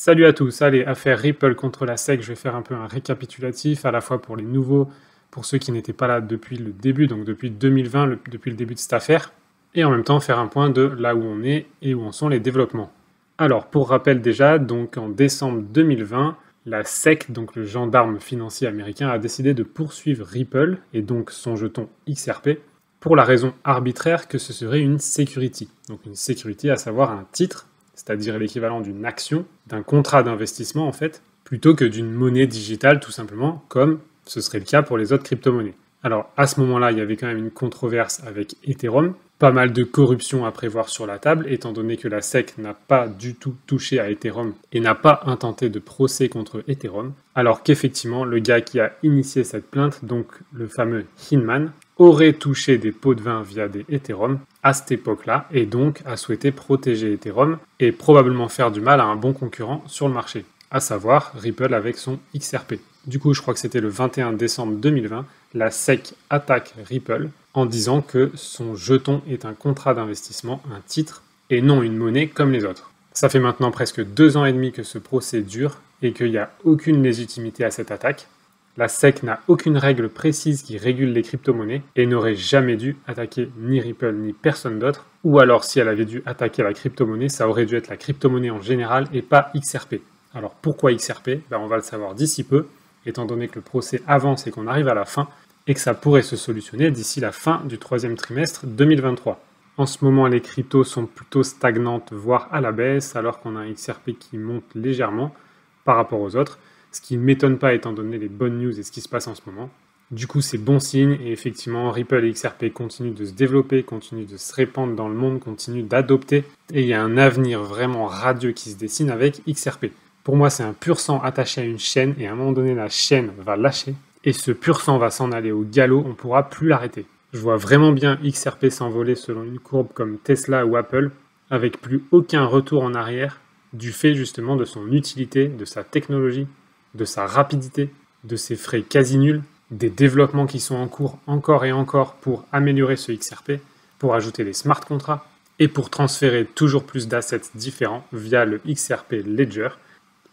Salut à tous, allez, affaire Ripple contre la SEC, je vais faire un peu un récapitulatif, à la fois pour les nouveaux, pour ceux qui n'étaient pas là depuis le début, donc depuis 2020, depuis le début de cette affaire, et en même temps faire un point de là où on est et où en sont les développements. Alors, pour rappel déjà, donc en décembre 2020, la SEC, donc le gendarme financier américain, a décidé de poursuivre Ripple, et donc son jeton XRP, pour la raison arbitraire que ce serait une security. Donc une security, à savoir un titre, c'est-à-dire l'équivalent d'une action, d'un contrat d'investissement en fait, plutôt que d'une monnaie digitale tout simplement, comme ce serait le cas pour les autres crypto-monnaies. Alors à ce moment-là, il y avait quand même une controverse avec Ethereum, pas mal de corruption à prévoir sur la table, étant donné que la SEC n'a pas du tout touché à Ethereum et n'a pas intenté de procès contre Ethereum, alors qu'effectivement, le gars qui a initié cette plainte, donc le fameux Hinman, aurait touché des pots de vin via des Ethereum à cette époque-là, et donc a souhaité protéger Ethereum et probablement faire du mal à un bon concurrent sur le marché, à savoir Ripple avec son XRP. Du coup, je crois que c'était le 21 décembre 2020, la SEC attaque Ripple en disant que son jeton est un contrat d'investissement, un titre, et non une monnaie comme les autres. Ça fait maintenant presque 2 ans et demi que ce procès dure et qu'il n'y a aucune légitimité à cette attaque. La SEC n'a aucune règle précise qui régule les crypto-monnaies et n'aurait jamais dû attaquer ni Ripple ni personne d'autre, ou alors si elle avait dû attaquer la crypto-monnaie, ça aurait dû être la crypto-monnaie en général et pas XRP. Alors pourquoi XRP? On va le savoir d'ici peu, étant donné que le procès avance et qu'on arrive à la fin, et que ça pourrait se solutionner d'ici la fin du 3e trimestre 2023. En ce moment, les cryptos sont plutôt stagnantes, voire à la baisse, alors qu'on a un XRP qui monte légèrement par rapport aux autres, ce qui ne m'étonne pas étant donné les bonnes news et ce qui se passe en ce moment. Du coup, c'est bon signe, et effectivement, Ripple et XRP continuent de se développer, continuent de se répandre dans le monde, continuent d'adopter, et il y a un avenir vraiment radieux qui se dessine avec XRP. Pour moi, c'est un pur sang attaché à une chaîne, et à un moment donné, la chaîne va lâcher, et ce pur sang va s'en aller au galop, on ne pourra plus l'arrêter. Je vois vraiment bien XRP s'envoler selon une courbe comme Tesla ou Apple, avec plus aucun retour en arrière, du fait justement de son utilité, de sa technologie, de sa rapidité, de ses frais quasi nuls, des développements qui sont en cours encore et encore pour améliorer ce XRP, pour ajouter des smart contracts, et pour transférer toujours plus d'assets différents via le XRP Ledger.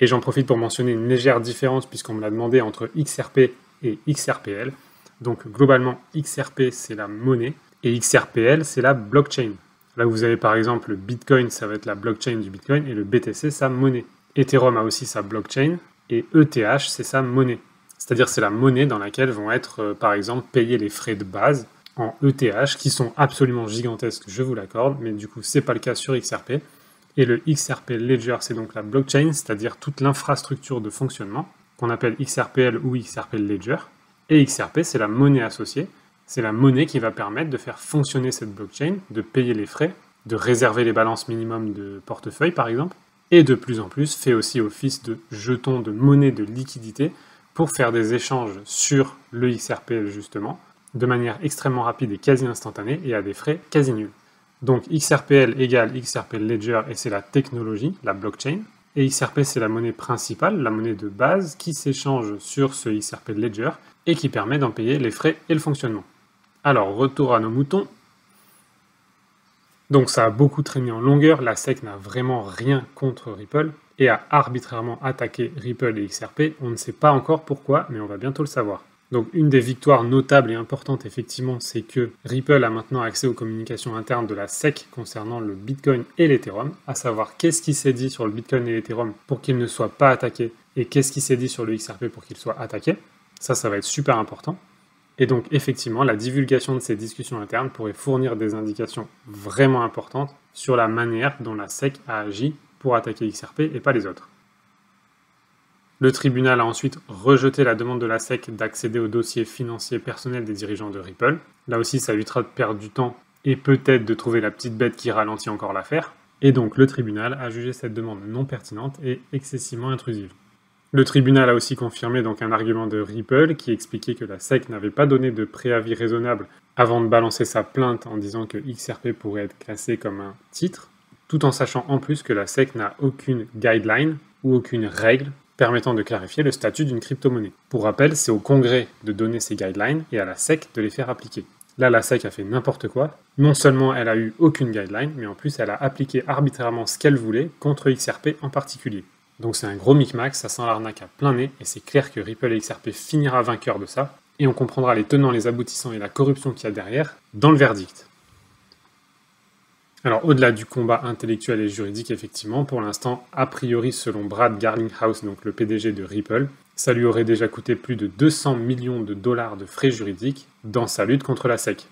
Et j'en profite pour mentionner une légère différence puisqu'on me l'a demandé entre XRP et XRPL. Donc globalement, XRP c'est la monnaie et XRPL c'est la blockchain. Là où vous avez par exemple le Bitcoin, ça va être la blockchain du Bitcoin et le BTC sa monnaie. Ethereum a aussi sa blockchain et ETH c'est sa monnaie. C'est-à-dire c'est la monnaie dans laquelle vont être par exemple payés les frais de base en ETH qui sont absolument gigantesques, je vous l'accorde, mais du coup c'est pas le cas sur XRP. Et le XRP Ledger c'est donc la blockchain, c'est-à-dire toute l'infrastructure de fonctionnement qu'on appelle XRPL ou XRP Ledger. Et XRP, c'est la monnaie associée. C'est la monnaie qui va permettre de faire fonctionner cette blockchain, de payer les frais, de réserver les balances minimum de portefeuille, par exemple, et de plus en plus fait aussi office de jeton de monnaie de liquidité pour faire des échanges sur le XRPL, justement, de manière extrêmement rapide et quasi instantanée, et à des frais quasi nuls. Donc XRPL égale XRP Ledger, et c'est la technologie, la blockchain. Et XRP, c'est la monnaie principale, la monnaie de base, qui s'échange sur ce XRP Ledger et qui permet d'en payer les frais et le fonctionnement. Alors, retour à nos moutons. Donc ça a beaucoup traîné en longueur, la SEC n'a vraiment rien contre Ripple et a arbitrairement attaqué Ripple et XRP. On ne sait pas encore pourquoi, mais on va bientôt le savoir. Donc une des victoires notables et importantes, effectivement, c'est que Ripple a maintenant accès aux communications internes de la SEC concernant le Bitcoin et l'Ethereum, à savoir qu'est-ce qui s'est dit sur le Bitcoin et l'Ethereum pour qu'ils ne soient pas attaqués et qu'est-ce qui s'est dit sur le XRP pour qu'ils soient attaqués. Ça va être super important. Et donc effectivement, la divulgation de ces discussions internes pourrait fournir des indications vraiment importantes sur la manière dont la SEC a agi pour attaquer XRP et pas les autres. Le tribunal a ensuite rejeté la demande de la SEC d'accéder aux dossiers financiers personnels des dirigeants de Ripple. Là aussi, ça évitera de perdre du temps et peut-être de trouver la petite bête qui ralentit encore l'affaire. Et donc, le tribunal a jugé cette demande non pertinente et excessivement intrusive. Le tribunal a aussi confirmé donc un argument de Ripple qui expliquait que la SEC n'avait pas donné de préavis raisonnable avant de balancer sa plainte en disant que XRP pourrait être classé comme un titre, tout en sachant en plus que la SEC n'a aucune guideline ou aucune règle permettant de clarifier le statut d'une crypto-monnaie. Pour rappel, c'est au Congrès de donner ces guidelines et à la SEC de les faire appliquer. Là, la SEC a fait n'importe quoi. Non seulement elle a eu aucune guideline, mais en plus elle a appliqué arbitrairement ce qu'elle voulait contre XRP en particulier. Donc c'est un gros micmac, ça sent l'arnaque à plein nez, et c'est clair que Ripple et XRP finira vainqueur de ça, et on comprendra les tenants, les aboutissants et la corruption qu'il y a derrière dans le verdict. Alors au-delà du combat intellectuel et juridique, effectivement, pour l'instant, a priori selon Brad Garlinghouse, donc le PDG de Ripple, ça lui aurait déjà coûté plus de 200 millions de dollars de frais juridiques dans sa lutte contre la SEC.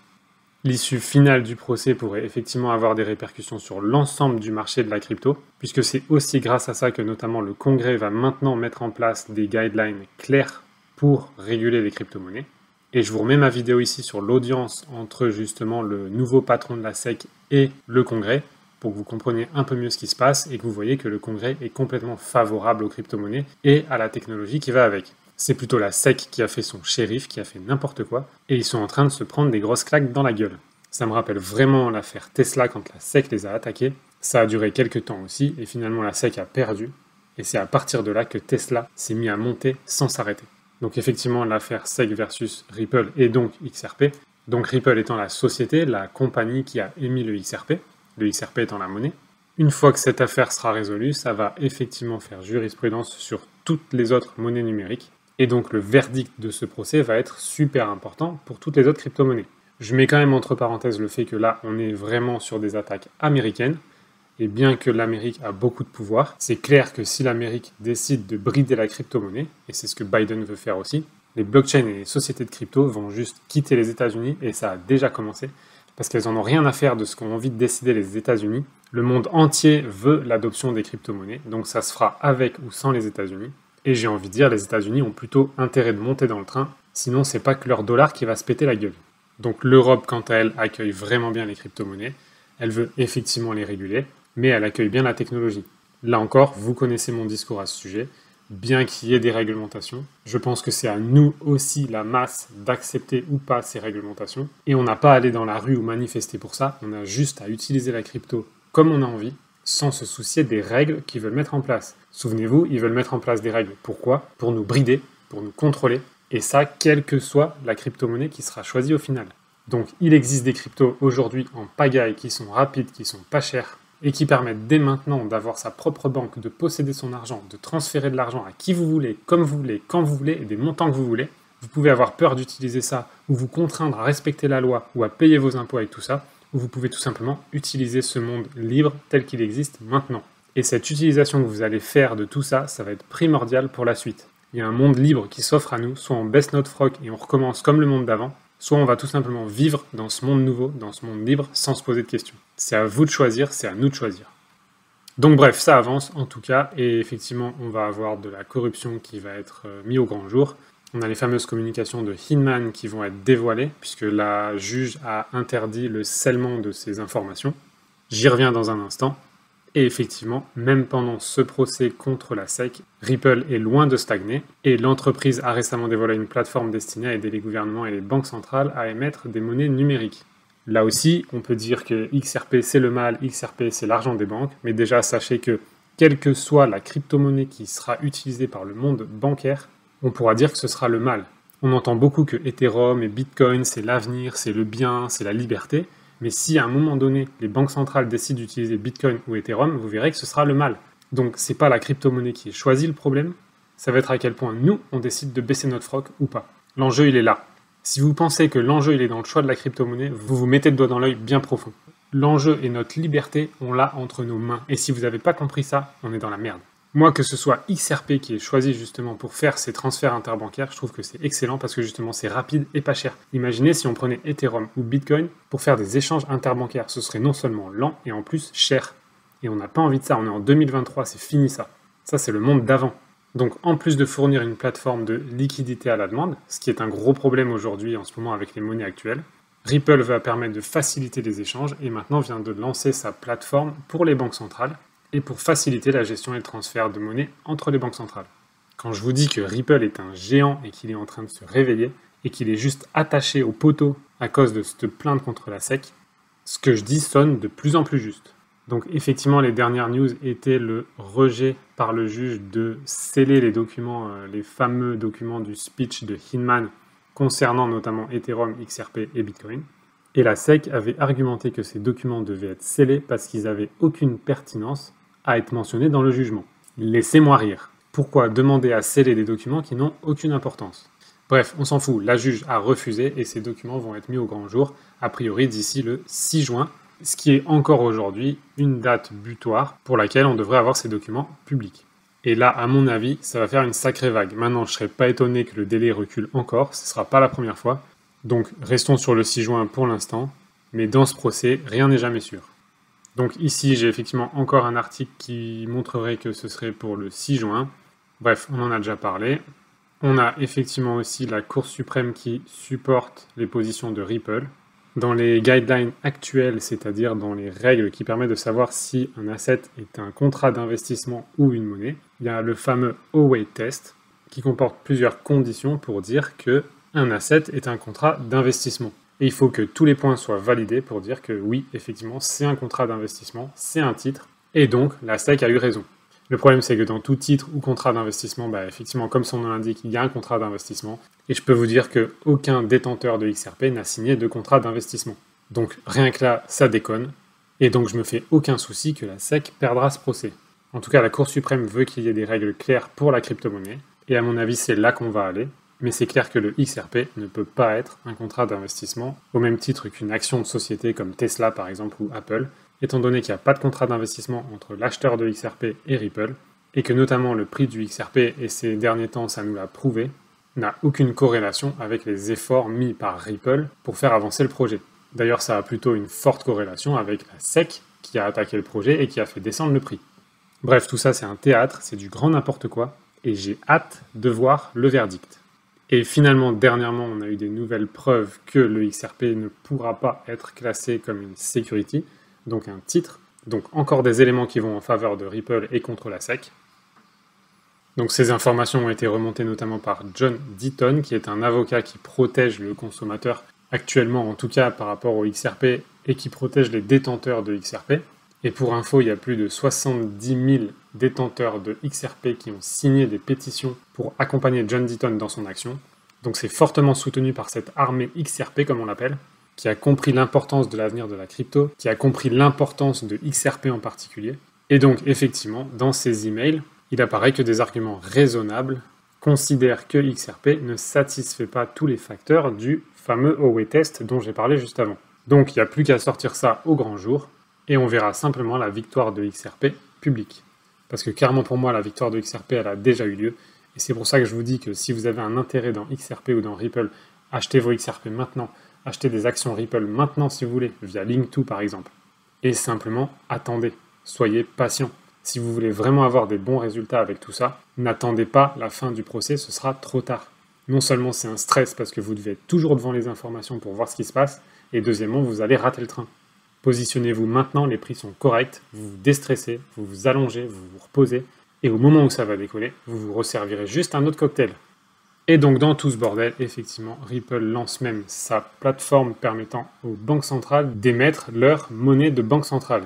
L'issue finale du procès pourrait effectivement avoir des répercussions sur l'ensemble du marché de la crypto, puisque c'est aussi grâce à ça que notamment le Congrès va maintenant mettre en place des guidelines clairs pour réguler les crypto-monnaies. Et je vous remets ma vidéo ici sur l'audience entre justement le nouveau patron de la SEC et le Congrès, pour que vous compreniez un peu mieux ce qui se passe et que vous voyez que le Congrès est complètement favorable aux crypto-monnaies et à la technologie qui va avec. C'est plutôt la SEC qui a fait son shérif, qui a fait n'importe quoi, et ils sont en train de se prendre des grosses claques dans la gueule. Ça me rappelle vraiment l'affaire Tesla quand la SEC les a attaqués. Ça a duré quelques temps aussi, et finalement la SEC a perdu, et c'est à partir de là que Tesla s'est mis à monter sans s'arrêter. Donc effectivement, l'affaire SEC versus Ripple et donc XRP. Donc Ripple étant la société, la compagnie qui a émis le XRP étant la monnaie. Une fois que cette affaire sera résolue, ça va effectivement faire jurisprudence sur toutes les autres monnaies numériques. Et donc le verdict de ce procès va être super important pour toutes les autres crypto-monnaies. Je mets quand même entre parenthèses le fait que là, on est vraiment sur des attaques américaines. Et bien que l'Amérique a beaucoup de pouvoir, c'est clair que si l'Amérique décide de brider la crypto-monnaie, et c'est ce que Biden veut faire aussi, les blockchains et les sociétés de crypto vont juste quitter les États-Unis, et ça a déjà commencé, parce qu'elles n'en ont rien à faire de ce qu'ont envie de décider les États-Unis. Le monde entier veut l'adoption des crypto-monnaies, donc ça se fera avec ou sans les États-Unis. Et j'ai envie de dire, les États-Unis ont plutôt intérêt de monter dans le train, sinon c'est pas que leur dollar qui va se péter la gueule. Donc l'Europe, quant à elle, accueille vraiment bien les crypto-monnaies, elle veut effectivement les réguler, mais elle accueille bien la technologie. Là encore, vous connaissez mon discours à ce sujet. Bien qu'il y ait des réglementations, je pense que c'est à nous aussi, la masse, d'accepter ou pas ces réglementations. Et on n'a pas à aller dans la rue ou manifester pour ça, on a juste à utiliser la crypto comme on a envie, sans se soucier des règles qu'ils veulent mettre en place. Souvenez-vous, ils veulent mettre en place des règles. Pourquoi ? Pour nous brider, pour nous contrôler. Et ça, quelle que soit la crypto-monnaie qui sera choisie au final. Donc il existe des cryptos aujourd'hui en pagaille qui sont rapides, qui sont pas chers, et qui permettent dès maintenant d'avoir sa propre banque, de posséder son argent, de transférer de l'argent à qui vous voulez, comme vous voulez, quand vous voulez, et des montants que vous voulez. Vous pouvez avoir peur d'utiliser ça, ou vous contraindre à respecter la loi, ou à payer vos impôts avec tout ça, ou vous pouvez tout simplement utiliser ce monde libre tel qu'il existe maintenant. Et cette utilisation que vous allez faire de tout ça, ça va être primordial pour la suite. Il y a un monde libre qui s'offre à nous, soit on baisse notre froc et on recommence comme le monde d'avant, soit on va tout simplement vivre dans ce monde nouveau, dans ce monde libre, sans se poser de questions. C'est à vous de choisir, c'est à nous de choisir. Donc bref, ça avance en tout cas, et effectivement, on va avoir de la corruption qui va être mise au grand jour. On a les fameuses communications de Hinman qui vont être dévoilées, puisque la juge a interdit le scellement de ces informations. J'y reviens dans un instant. Et effectivement, même pendant ce procès contre la SEC, Ripple est loin de stagner, et l'entreprise a récemment dévoilé une plateforme destinée à aider les gouvernements et les banques centrales à émettre des monnaies numériques. Là aussi, on peut dire que XRP c'est le mal, XRP c'est l'argent des banques, mais déjà sachez que quelle que soit la crypto-monnaie qui sera utilisée par le monde bancaire, on pourra dire que ce sera le mal. On entend beaucoup que Ethereum et Bitcoin c'est l'avenir, c'est le bien, c'est la liberté, mais si à un moment donné, les banques centrales décident d'utiliser Bitcoin ou Ethereum, vous verrez que ce sera le mal. Donc c'est pas la crypto-monnaie qui est choisie le problème, ça va être à quel point nous, on décide de baisser notre froc ou pas. L'enjeu, il est là. Si vous pensez que l'enjeu, il est dans le choix de la crypto-monnaie, vous vous mettez le doigt dans l'œil bien profond. L'enjeu et notre liberté, on l'a entre nos mains. Et si vous n'avez pas compris ça, on est dans la merde. Moi, que ce soit XRP qui est choisi justement pour faire ces transferts interbancaires, je trouve que c'est excellent parce que justement c'est rapide et pas cher. Imaginez si on prenait Ethereum ou Bitcoin pour faire des échanges interbancaires. Ce serait non seulement lent et en plus cher. Et on n'a pas envie de ça, on est en 2023, c'est fini ça. Ça c'est le monde d'avant. Donc en plus de fournir une plateforme de liquidité à la demande, ce qui est un gros problème aujourd'hui en ce moment avec les monnaies actuelles, Ripple va permettre de faciliter les échanges et maintenant vient de lancer sa plateforme pour les banques centrales et pour faciliter la gestion et le transfert de monnaie entre les banques centrales. Quand je vous dis que Ripple est un géant et qu'il est en train de se réveiller et qu'il est juste attaché au poteau à cause de cette plainte contre la SEC, ce que je dis sonne de plus en plus juste. Donc effectivement, les dernières news étaient le rejet par le juge de sceller les documents, les fameux documents du speech de Hinman concernant notamment Ethereum, XRP et Bitcoin. Et la SEC avait argumenté que ces documents devaient être scellés parce qu'ils n'avaient aucune pertinence à être mentionnés dans le jugement. Laissez-moi rire. Pourquoi demander à sceller des documents qui n'ont aucune importance? Bref, on s'en fout, la juge a refusé et ces documents vont être mis au grand jour, a priori d'ici le 6 juin, ce qui est encore aujourd'hui une date butoir pour laquelle on devrait avoir ces documents publics. Et là, à mon avis, ça va faire une sacrée vague. Maintenant, je ne serais pas étonné que le délai recule encore, ce ne sera pas la première fois. Donc, restons sur le 6 juin pour l'instant, mais dans ce procès, rien n'est jamais sûr. Donc ici, j'ai effectivement encore un article qui montrerait que ce serait pour le 6 juin. Bref, on en a déjà parlé. On a effectivement aussi la Cour suprême qui supporte les positions de Ripple. Dans les guidelines actuels, c'est-à-dire dans les règles qui permettent de savoir si un asset est un contrat d'investissement ou une monnaie, il y a le fameux Howey test qui comporte plusieurs conditions pour dire que un asset est un contrat d'investissement. Et il faut que tous les points soient validés pour dire que oui, effectivement, c'est un contrat d'investissement, c'est un titre, et donc la SEC a eu raison. Le problème, c'est que dans tout titre ou contrat d'investissement, effectivement, comme son nom l'indique, il y a un contrat d'investissement. Et je peux vous dire qu'aucun détenteur de XRP n'a signé de contrat d'investissement. Donc rien que là, ça déconne. Et donc je me fais aucun souci que la SEC perdra ce procès. En tout cas, la Cour suprême veut qu'il y ait des règles claires pour la crypto-monnaie. Et à mon avis, c'est là qu'on va aller. Mais c'est clair que le XRP ne peut pas être un contrat d'investissement, au même titre qu'une action de société comme Tesla par exemple ou Apple, étant donné qu'il n'y a pas de contrat d'investissement entre l'acheteur de XRP et Ripple, et que notamment le prix du XRP, et ces derniers temps ça nous l'a prouvé, n'a aucune corrélation avec les efforts mis par Ripple pour faire avancer le projet. D'ailleurs ça a plutôt une forte corrélation avec la SEC qui a attaqué le projet et qui a fait descendre le prix. Bref, tout ça c'est un théâtre, c'est du grand n'importe quoi, et j'ai hâte de voir le verdict. Et finalement, dernièrement, on a eu des nouvelles preuves que le XRP ne pourra pas être classé comme une security, donc un titre. Donc encore des éléments qui vont en faveur de Ripple et contre la SEC. Donc ces informations ont été remontées notamment par John Deaton, qui est un avocat qui protège le consommateur actuellement, en tout cas par rapport au XRP, et qui protège les détenteurs de XRP. Et pour info, il y a plus de 70 000 détenteurs de XRP qui ont signé des pétitions pour accompagner John Deaton dans son action. Donc c'est fortement soutenu par cette armée XRP, comme on l'appelle, qui a compris l'importance de l'avenir de la crypto, qui a compris l'importance de XRP en particulier. Et donc effectivement, dans ces emails, il apparaît que des arguments raisonnables considèrent que XRP ne satisfait pas tous les facteurs du fameux Howey test dont j'ai parlé juste avant. Donc il n'y a plus qu'à sortir ça au grand jour, et on verra simplement la victoire de XRP publique. Parce que clairement pour moi, la victoire de XRP, elle a déjà eu lieu. Et c'est pour ça que je vous dis que si vous avez un intérêt dans XRP ou dans Ripple, achetez vos XRP maintenant. Achetez des actions Ripple maintenant si vous voulez, via Link2 par exemple. Et simplement, attendez. Soyez patient. Si vous voulez vraiment avoir des bons résultats avec tout ça, n'attendez pas la fin du procès, ce sera trop tard. Non seulement c'est un stress parce que vous devez être toujours devant les informations pour voir ce qui se passe, et deuxièmement, vous allez rater le train. Positionnez-vous maintenant, les prix sont corrects, vous vous déstressez, vous vous allongez, vous vous reposez, et au moment où ça va décoller, vous vous resservirez juste un autre cocktail. Et donc dans tout ce bordel, effectivement, Ripple lance même sa plateforme permettant aux banques centrales d'émettre leur monnaie de banque centrale.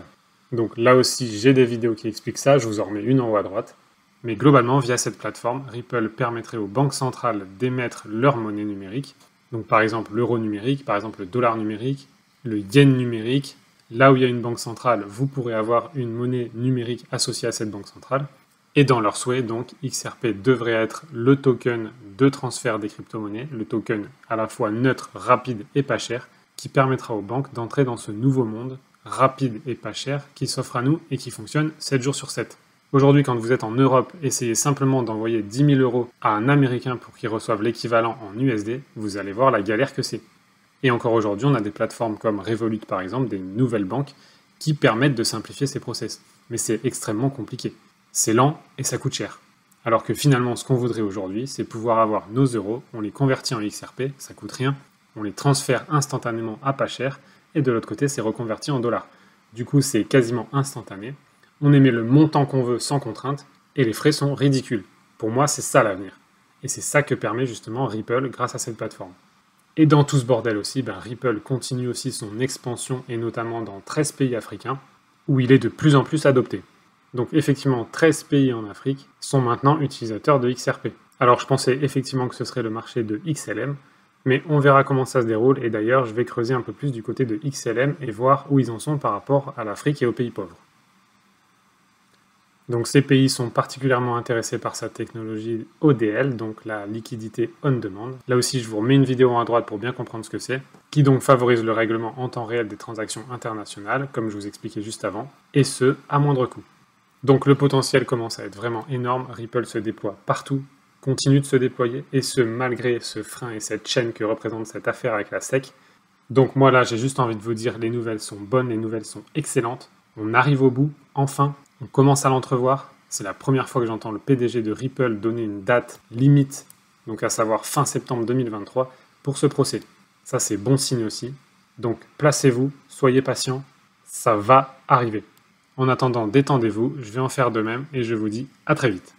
Donc là aussi, j'ai des vidéos qui expliquent ça, je vous en remets une en haut à droite. Mais globalement, via cette plateforme, Ripple permettrait aux banques centrales d'émettre leur monnaie numérique. Donc par exemple l'euro numérique, par exemple le dollar numérique, le yen numérique. Là où il y a une banque centrale, vous pourrez avoir une monnaie numérique associée à cette banque centrale. Et dans leur souhait, donc, XRP devrait être le token de transfert des crypto-monnaies, le token à la fois neutre, rapide et pas cher, qui permettra aux banques d'entrer dans ce nouveau monde rapide et pas cher qui s'offre à nous et qui fonctionne 7 jours sur 7. Aujourd'hui, quand vous êtes en Europe, essayez simplement d'envoyer 10 000 euros à un Américain pour qu'il reçoive l'équivalent en USD, vous allez voir la galère que c'est. Et encore aujourd'hui, on a des plateformes comme Revolut par exemple, des nouvelles banques, qui permettent de simplifier ces process. Mais c'est extrêmement compliqué. C'est lent et ça coûte cher. Alors que finalement, ce qu'on voudrait aujourd'hui, c'est pouvoir avoir nos euros, on les convertit en XRP, ça coûte rien, on les transfère instantanément à pas cher, et de l'autre côté, c'est reconverti en dollars. Du coup, c'est quasiment instantané. On émet le montant qu'on veut sans contrainte, et les frais sont ridicules. Pour moi, c'est ça l'avenir. Et c'est ça que permet justement Ripple grâce à cette plateforme. Et dans tout ce bordel aussi, Ripple continue aussi son expansion, et notamment dans 13 pays africains, où il est de plus en plus adopté. Donc effectivement, 13 pays en Afrique sont maintenant utilisateurs de XRP. Alors je pensais effectivement que ce serait le marché de XLM, mais on verra comment ça se déroule, et d'ailleurs je vais creuser un peu plus du côté de XLM et voir où ils en sont par rapport à l'Afrique et aux pays pauvres. Donc ces pays sont particulièrement intéressés par sa technologie ODL, donc la liquidité on demand. Là aussi, je vous remets une vidéo à droite pour bien comprendre ce que c'est, qui donc favorise le règlement en temps réel des transactions internationales, comme je vous expliquais juste avant, et ce, à moindre coût. Donc le potentiel commence à être vraiment énorme, Ripple se déploie partout, continue de se déployer, et ce, malgré ce frein et cette chaîne que représente cette affaire avec la SEC. Donc moi là, j'ai juste envie de vous dire, les nouvelles sont bonnes, les nouvelles sont excellentes, on arrive au bout, enfin. On commence à l'entrevoir. C'est la première fois que j'entends le PDG de Ripple donner une date limite, donc à savoir fin septembre 2023, pour ce procès. Ça, c'est bon signe aussi. Donc, placez-vous, soyez patients, ça va arriver. En attendant, détendez-vous, je vais en faire de même et je vous dis à très vite.